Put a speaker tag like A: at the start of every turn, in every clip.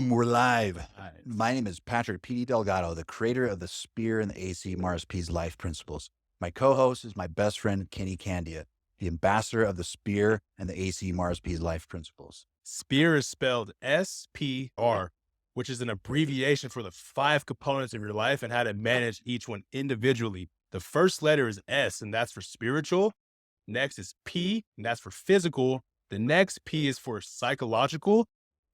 A: Boom, we're live.
B: Nice.
A: My name is Patrick P.D. Delgado, the creator of the SPEAR and the CMARSPP'S life principles. My co-host is my best friend, Kenny Candia, the ambassador of the SPEAR and the CMARSPP'S life principles.
B: SPEAR is spelled S-P-R, which is an abbreviation for the 5 components of your life and how to manage each one individually. The first letter is S, and that's for spiritual. Next is P, and that's for physical. The next P is for psychological.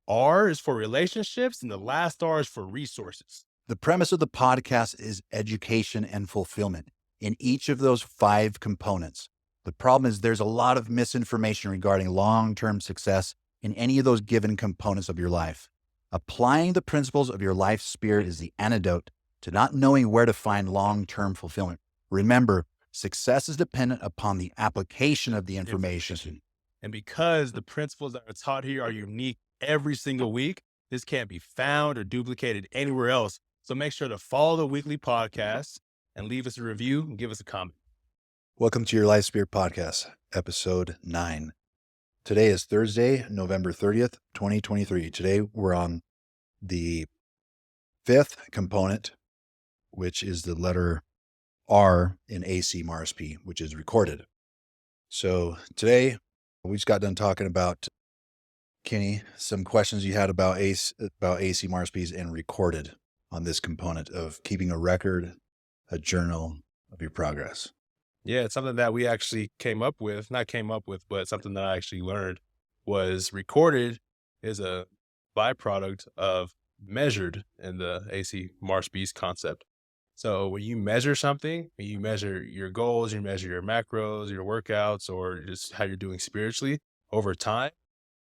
B: R is for relationships, and the last R is for resources.
A: The premise of the podcast is education and fulfillment in each of those 5 components. The problem is there's a lot of misinformation regarding long-term success in any of those given components of your life. Applying the principles of your life spirit is the antidote to not knowing where to find long-term fulfillment. Remember, success is dependent upon the application of the information.
B: And because the principles that are taught here are unique every single week, this can't be found or duplicated anywhere else. So make sure to follow the weekly podcast and leave us a review and give us a comment.
A: Welcome to your Life Spirit Podcast, episode 9. Today is Thursday, November 30th, 2023. Today we're on the 5th component, which is the letter R in CMARSPP, which is recorded. So today we just got done talking about, Kenny, some questions you had about CMARSPP'S and recorded on this component of keeping a record, a journal of your progress.
B: Yeah, it's something that we actually but something that I actually learned was recorded is a byproduct of measured in the CMARSPP'S concept. So when you measure something, when you measure your goals, you measure your macros, your workouts, or just how you're doing spiritually over time,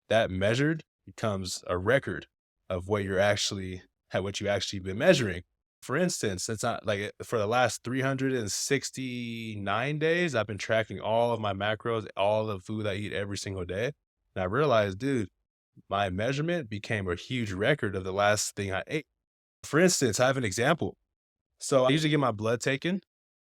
B: that measured becomes a record of what you've actually been measuring. For instance, it's not like for the last 369 days, I've been tracking all of my macros, all the food I eat every single day. And I realized, dude, my measurement became a huge record of the last thing I ate. For instance, I have an example. So I usually get my blood taken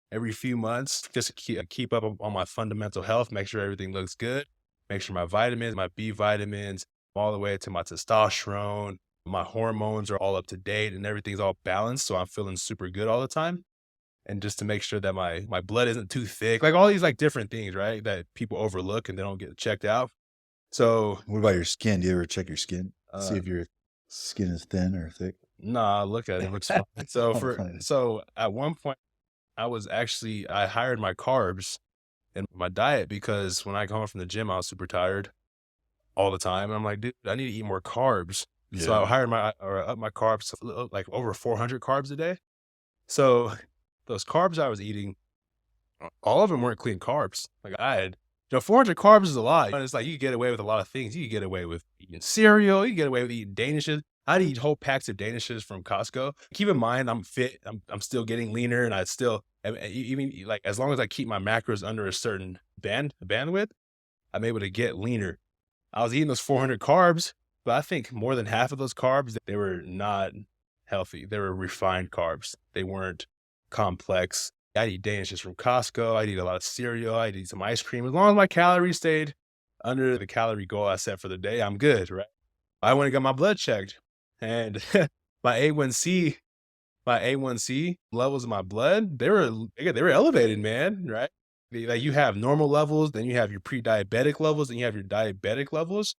B: every few months just to keep up on my fundamental health, make sure everything looks good, make sure my vitamins, my B vitamins, all the way to my testosterone, my hormones are all up to date and everything's all balanced. So I'm feeling super good all the time. And just to make sure that my blood isn't too thick, like all these like different things, right? That people overlook and they don't get checked out. So
A: what about your skin? Do you ever check your skin? See if your skin is thin or thick?
B: Nah, look at it. It looks fine. So at one point I hired my carbs in my diet because when I come home from the gym, I was super tired all the time. And I'm like, dude, I need to eat more carbs. Yeah. So I upped my carbs to like over 400 carbs a day. So those carbs I was eating, all of them weren't clean carbs. Like 400 carbs is a lot. And it's like, you can get away with a lot of things. You can get away with eating cereal. You can get away with eating Danishes. I'd eat whole packs of Danishes from Costco. Keep in mind, I'm fit. I'm still getting leaner, and I still, even like as long as I keep my macros under a certain bandwidth, I'm able to get leaner. I was eating those 400 carbs, but I think more than half of those carbs, they were not healthy. They were refined carbs. They weren't complex. I'd eat Danishes from Costco. I'd eat a lot of cereal. I'd eat some ice cream. As long as my calories stayed under the calorie goal I set for the day, I'm good, right? I went and got my blood checked. And my A1C levels in my blood, they were elevated, man, right? Like you have normal levels, then you have your pre-diabetic levels, and you have your diabetic levels.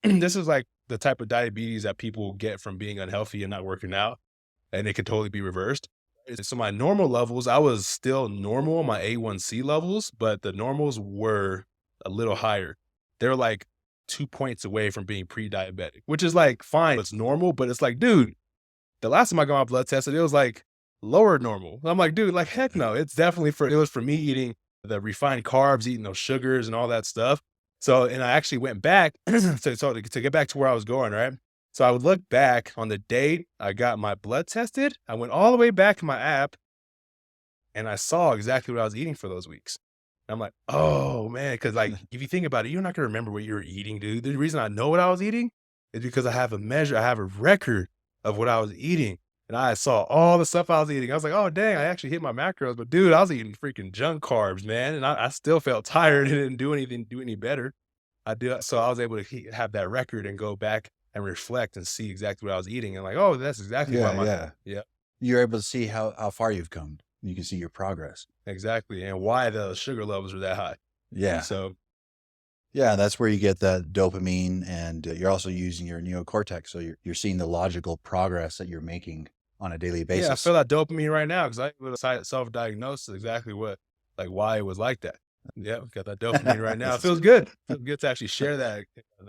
B: This is like the type of diabetes that people get from being unhealthy and not working out, and it could totally be reversed. So my normal levels, I was still normal, my A1C levels, but the normals were a little higher. They were like 2 points away from being pre-diabetic, which is like fine. It's normal, but it's like, dude, the last time I got my blood tested, it was like lower normal. I'm like, dude, like, heck no, it was for me eating the refined carbs, eating those sugars and all that stuff. So, and I actually went back to get back to where I was going, right? So I would look back on the date I got my blood tested. I went all the way back to my app and I saw exactly what I was eating for those weeks. I'm like, oh man, because like if you think about it, you're not gonna remember what you were eating, dude. The reason I know what I was eating is because I have a record of what I was eating. And I saw all the stuff I was eating. I was like, oh dang, I actually hit my macros. But dude, I was eating freaking junk carbs, man. And I still felt tired and didn't do any better. So I was able to have that record and go back and reflect and see exactly what I was eating. And like, oh, that's exactly why yeah,
A: You're able to see how far you've come. You can see your progress.
B: exactly. And why the sugar levels are that high.
A: Yeah.
B: So
A: Yeah, that's where you get that dopamine, and you're also using your neocortex. So you're seeing the logical progress that you're making on a daily
B: yeah, I
A: basis.
B: feel that dopamine right now because I was self-diagnosed exactly why it was like that. Yeah, got that dopamine right now. It feels good. Feels good to actually share that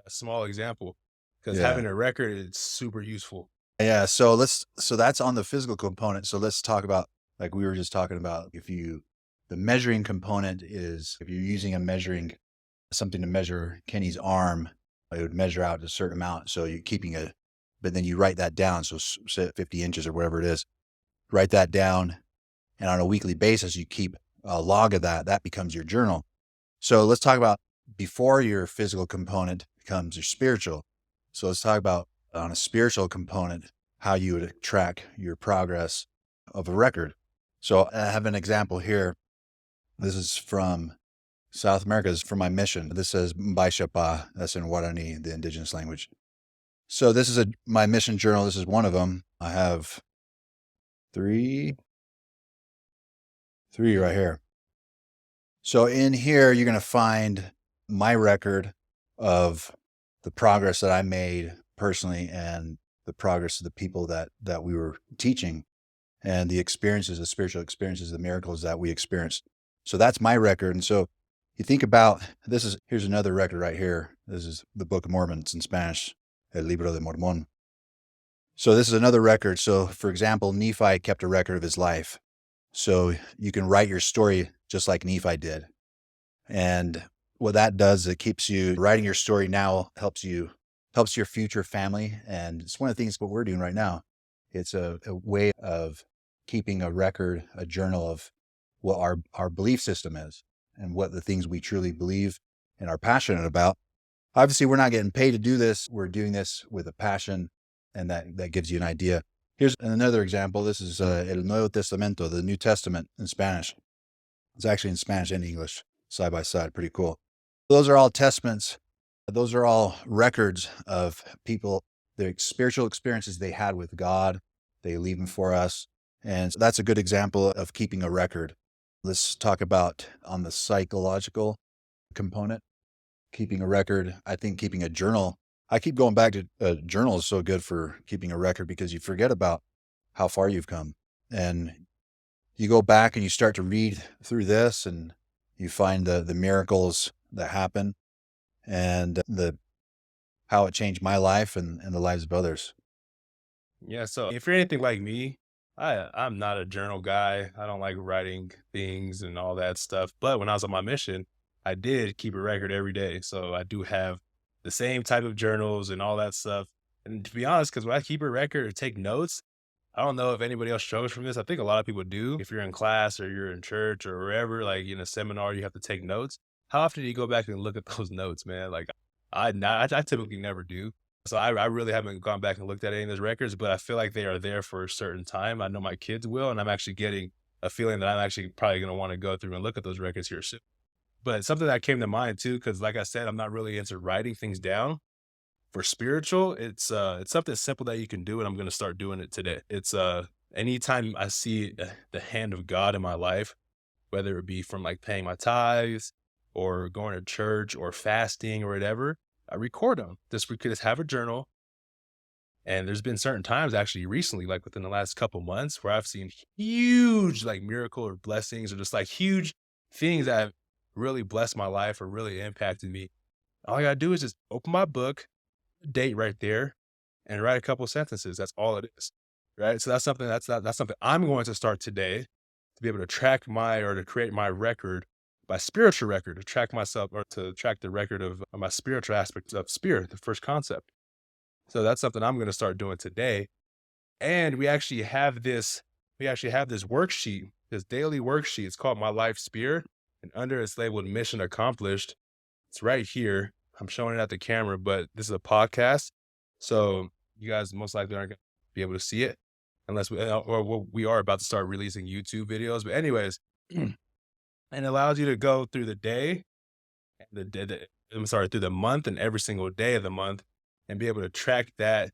B: small example because
A: Yeah.
B: having a record is super useful.
A: Yeah. So that's on the physical component. So let's talk about, like we were just talking about, the measuring component is, if you're using something to measure Kenny's arm, it would measure out a certain amount. So you're but then you write that down. So say 50 inches or whatever it is, write that down. And on a weekly basis, you keep a log of that. That becomes your journal. So let's talk about before your physical component becomes your spiritual. So let's talk about on a spiritual component, how you would track your progress of a record. So I have an example here. This is from South America. This is from my mission. This says Mbaixapa. That's in Guarani, the indigenous language. So this is my mission journal. This is one of them. I have three right here. So in here, you're going to find my record of the progress that I made personally, and the progress of the people that we were teaching, and the experiences, the spiritual experiences, the miracles that we experienced. So that's my record. And so you think about here's another record right here. This is the Book of Mormon. It's in Spanish, El Libro de Mormón. So this is another record. So for example, Nephi kept a record of his life. So you can write your story just like Nephi did. And what that does, it keeps you writing your story now, helps your future family. And it's one of the things what we're doing right now. It's a way of keeping a record, a journal of what our belief system is and what the things we truly believe and are passionate about. Obviously, we're not getting paid to do this. We're doing this with a passion, and that gives you an idea. Here's another example. This is El Nuevo Testamento, the New Testament in Spanish. It's actually in Spanish and English, side by side. Pretty cool. Those are all testaments. Those are all records of people, the spiritual experiences they had with God. They leave them for us. And so that's a good example of keeping a record. Let's talk about on the psychological component, keeping a record. I think keeping a journal, I keep going back to a journal is so good for keeping a record because you forget about how far you've come. And you go back and you start to read through this, and you find the miracles that happen, and how it changed my life and the lives of others.
B: Yeah, so if you're anything like me, I'm not a journal guy. I don't like writing things and all that stuff. But when I was on my mission, I did keep a record every day. So I do have the same type of journals and all that stuff. And to be honest, because when I keep a record or take notes, I don't know if anybody else struggles from this. I think a lot of people do. If you're in class or you're in church or wherever, like in a seminar, you have to take notes. How often do you go back and look at those notes, man? Like I typically never do. So I really haven't gone back and looked at any of those records, but I feel like they are there for a certain time. I know my kids will, and I'm actually getting a feeling that I'm actually probably going to want to go through and look at those records here soon. But something that came to mind too, because like I said, I'm not really into writing things down. For spiritual, it's something simple that you can do, and I'm going to start doing it today. It's anytime I see the hand of God in my life, whether it be from like paying my tithes or going to church or fasting or whatever, I record them. Just have a journal. And there's been certain times actually recently, like within the last couple months, where I've seen huge like miracle or blessings or just like huge things that have really blessed my life or really impacted me. All I gotta do is just open my book, date right there, and write a couple sentences. That's all it is. Right. So that's something I'm going to start today to be able to track to create my record, my spiritual record, to track myself or to track the record of my spiritual aspects of spirit, the first concept. So that's something I'm going to start doing today. And we actually have this worksheet, this daily worksheet. It's called My Life Spear. And under it's labeled Mission Accomplished. It's right here. I'm showing it at the camera, but this is a podcast. So you guys most likely aren't going to be able to see it unless we are about to start releasing YouTube videos. But anyways, and it allows you to go through the day, through the month and every single day of the month and be able to track that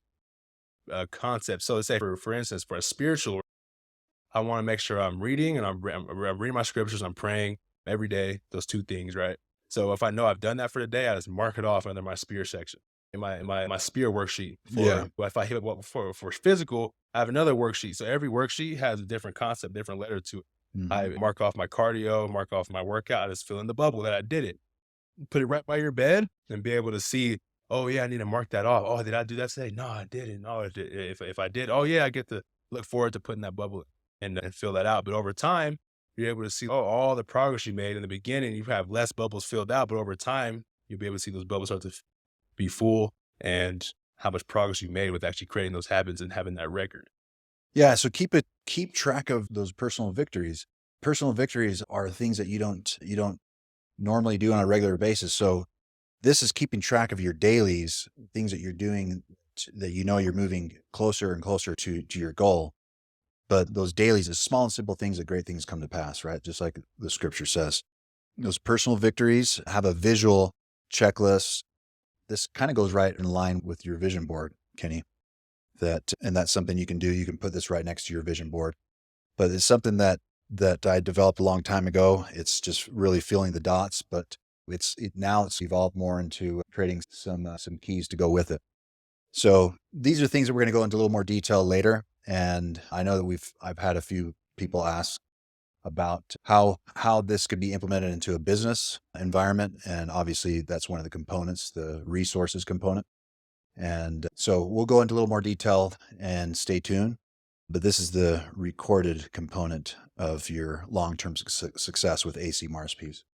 B: concept. So let's say for instance, for a spiritual, I want to make sure I'm reading and I'm reading my scriptures, I'm praying every day, those two things, right? So if I know I've done that for the day, I just mark it off under my spirit section in my spirit worksheet.
A: Yeah.
B: For if I hit what for physical, I have another worksheet. So every worksheet has a different concept, different letter to it. I
A: Mhm.
B: mark off my cardio, mark off my workout, I just fill in the bubble that I did it. Put it right by your bed and be able to see, oh yeah, I need to mark that off. Oh, did I do that today? No, I didn't. No, if I did, oh yeah, I get to look forward to putting that bubble and fill that out. But over time, you're able to see, oh, all the progress you made in the beginning. You have less bubbles filled out, but over time, you'll be able to see those bubbles start to be full and how much progress you made with actually creating those habits and having that record.
A: Yeah, so keep track of those personal victories. Personal victories are things that you don't normally do on a regular basis. So this is keeping track of your dailies, things that you're doing that you know you're moving closer and closer to your goal. But those dailies, the small and simple things, that great things come to pass, right? Just like the scripture says. Those personal victories have a visual checklist. This kind of goes right in line with your vision board, Kenny. And that's something you can do. You can put this right next to your vision board. But it's something that I developed a long time ago. It's just really filling the dots, but now it's evolved more into creating some keys to go with it. So these are things that we're going to go into a little more detail later. And I know that I've had a few people ask about how this could be implemented into a business environment. And obviously that's one of the components, the resources component. And so we'll go into a little more detail and stay tuned. But this is the recorded component of your long-term success with CMARSPP'S.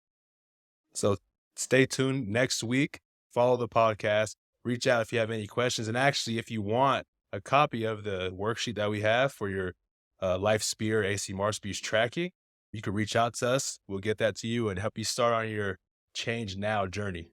B: So stay tuned next week. Follow the podcast. Reach out if you have any questions. And actually, if you want a copy of the worksheet that we have for your Life Spear CMARSPP'S tracking, you can reach out to us. We'll get that to you and help you start on your change now journey.